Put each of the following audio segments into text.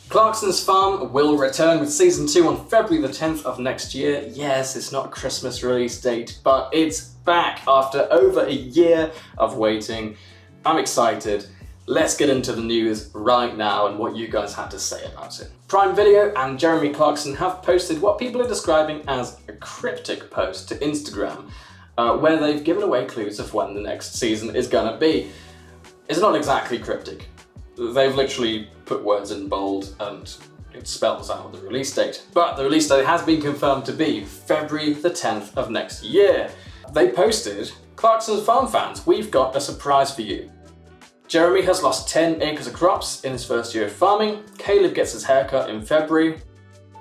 Clarkson's Farm will return with Season 2 on February the 10th of next year. Yes, it's not a Christmas release date, but it's back after over a year of waiting. I'm excited. Let's get into the news right now and what you guys had to say about it. Prime Video and Jeremy Clarkson have posted what people are describing as a cryptic post to Instagram, where they've given away clues of when the next season is gonna be. It's not exactly cryptic. They've literally put words in bold and it spells out the release date. But the release date has been confirmed to be February the 10th of next year. They posted, "Clarkson's Farm fans, we've got a surprise for you. Jeremy has lost 10 acres of crops in his first year of farming. Caleb gets his haircut in February.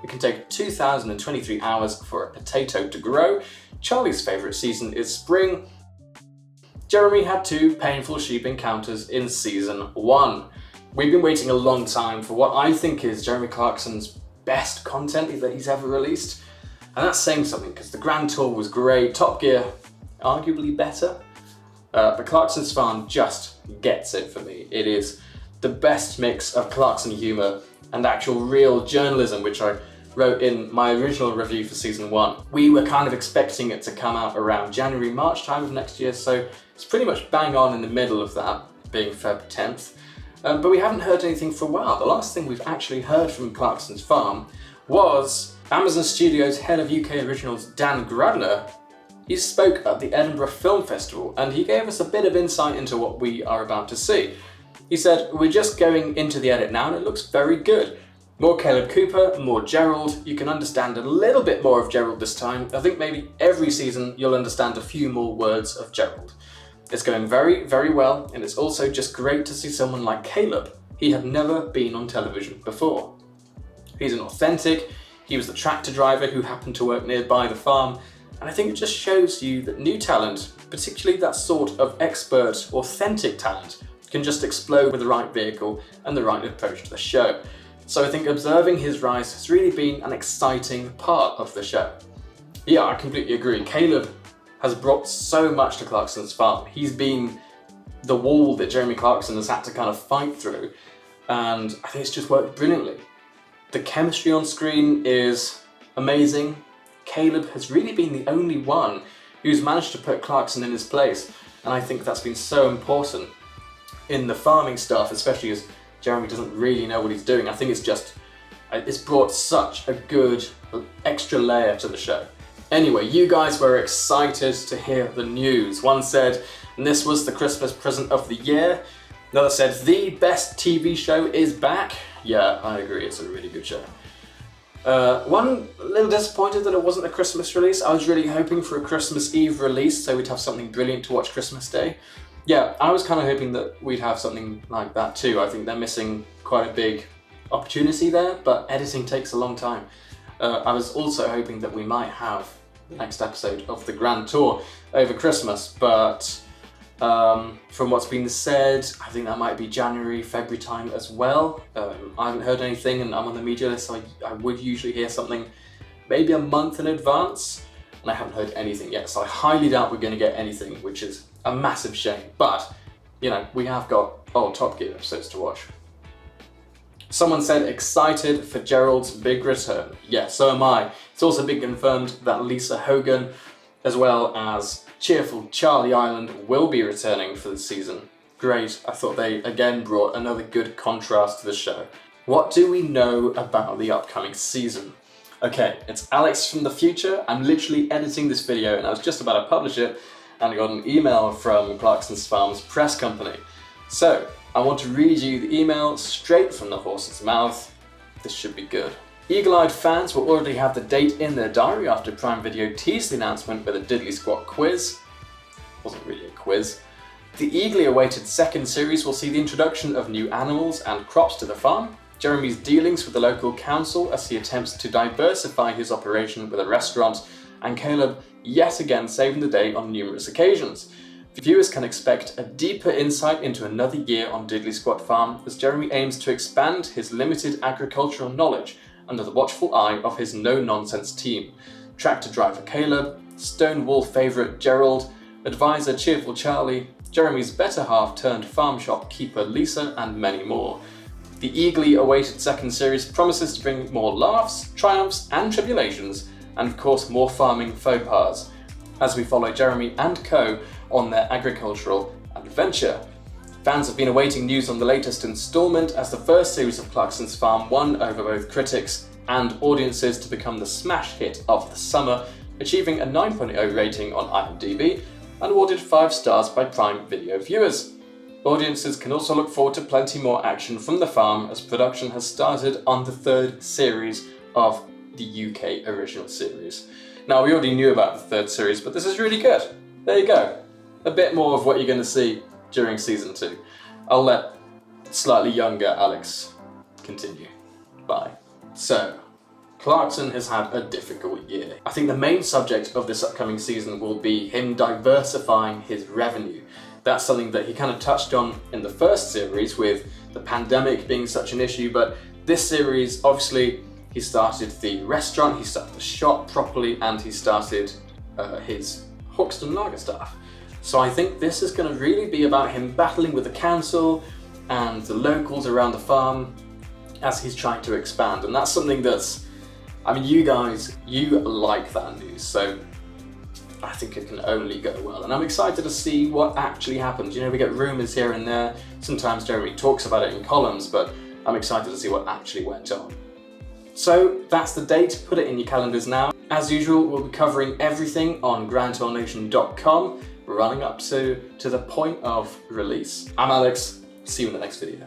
It can take 2,023 hours for a potato to grow. Charlie's favourite season is spring. Jeremy had 2 painful sheep encounters in Season 1. We've been waiting a long time for what I think is Jeremy Clarkson's best content that he's ever released. And that's saying something, because the Grand Tour was great, Top Gear arguably better. But Clarkson's Farm just gets it for me. It is the best mix of Clarkson humour and actual real journalism, which I wrote in my original review for Season 1. We were kind of expecting it to come out around January, March time of next year, so it's pretty much bang on in the middle of that, being Feb 10th. But we haven't heard anything for a while. The last thing we've actually heard from Clarkson's Farm was Amazon Studios head of UK Originals Dan Gradner. He spoke at the Edinburgh Film Festival and he gave us a bit of insight into what we are about to see. He said, "We're just going into the edit now and it looks very good. More Caleb Cooper, more Gerald. You can understand a little bit more of Gerald this time. I think maybe every season you'll understand a few more words of Gerald. It's going very, very well, and it's also just great to see someone like Caleb. He had never been on television before. He's an authentic, he was the tractor driver who happened to work nearby the farm, and I think it just shows you that new talent, particularly that sort of expert, authentic talent, can just explode with the right vehicle and the right approach to the show. So I think observing his rise has really been an exciting part of the show." Yeah, I completely agree. Caleb has brought so much to Clarkson's Farm. He's been the wall that Jeremy Clarkson has had to kind of fight through, and I think it's just worked brilliantly. The chemistry on screen is amazing. Caleb has really been the only one who's managed to put Clarkson in his place, and I think that's been so important in the farming stuff, especially as Jeremy doesn't really know what he's doing. I think it's brought such a good extra layer to the show. Anyway, you guys were excited to hear the news. One said, "This was the Christmas present of the year." Another said, "The best TV show is back." Yeah, I agree, it's a really good show. One a little disappointed that it wasn't a Christmas release. I was really hoping for a Christmas Eve release so we'd have something brilliant to watch Christmas Day. Yeah, I was kind of hoping that we'd have something like that too. I think they're missing quite a big opportunity there, but editing takes a long time. I was also hoping that we might have the next episode of the Grand Tour over Christmas, but from what's been said, I think that might be January, February time as well. I haven't heard anything and I'm on the media list, so I would usually hear something maybe a month in advance, and I haven't heard anything yet, so I highly doubt we're going to get anything, which is a massive shame. But, you know, we have got Top Gear episodes to watch. Someone said, "Excited for Gerald's big return." Yeah, so am I. It's also been confirmed that Lisa Hogan, as well as cheerful Charlie Island, will be returning for the season. Great, I thought they again brought another good contrast to the show. What do we know about the upcoming season? Okay, it's Alex from the future. I'm literally editing this video and I was just about to publish it and I got an email from Clarkson's Farm's press company. So, I want to read you the email straight from the horse's mouth. This should be good. Eagle-eyed fans will already have the date in their diary after Prime Video teased the announcement with a Diddley Squat quiz. Wasn't really a quiz. The eagerly awaited second series will see the introduction of new animals and crops to the farm, Jeremy's dealings with the local council as he attempts to diversify his operation with a restaurant, and Caleb yet again saving the day on numerous occasions. Viewers can expect a deeper insight into another year on Diddley Squat Farm as Jeremy aims to expand his limited agricultural knowledge under the watchful eye of his no-nonsense team. Tractor driver Caleb, Stonewall favourite Gerald, advisor cheerful Charlie, Jeremy's better half turned farm shop keeper Lisa, and many more. The eagerly awaited second series promises to bring more laughs, triumphs and tribulations, and of course more farming faux pas, as we follow Jeremy and co on their agricultural adventure. Fans have been awaiting news on the latest instalment, as the first series of Clarkson's Farm won over both critics and audiences to become the smash hit of the summer, achieving a 9.0 rating on IMDb and awarded 5 stars by Prime Video viewers. Audiences can also look forward to plenty more action from the farm, as production has started on the third series of the UK original series. Now, we already knew about the third series, but this is really good. There you go. A bit more of what you're going to see during season 2. I'll let slightly younger Alex continue. Bye. So, Clarkson has had a difficult year. I think the main subject of this upcoming season will be him diversifying his revenue. That's something that he kind of touched on in the first series, with the pandemic being such an issue, but this series, obviously, he started the restaurant, he started the shop properly, and he started his Hoxton Lager staff. So I think this is going to really be about him battling with the council and the locals around the farm as he's trying to expand. And that's something that's, I mean, you guys, you like that news, so I think it can only go well. And I'm excited to see what actually happens. You know, we get rumours here and there. Sometimes Jeremy talks about it in columns, but I'm excited to see what actually went on. So that's the date, put it in your calendars now. As usual, we'll be covering everything on grandtournation.com, running up to the point of release. I'm Alex, see you in the next video.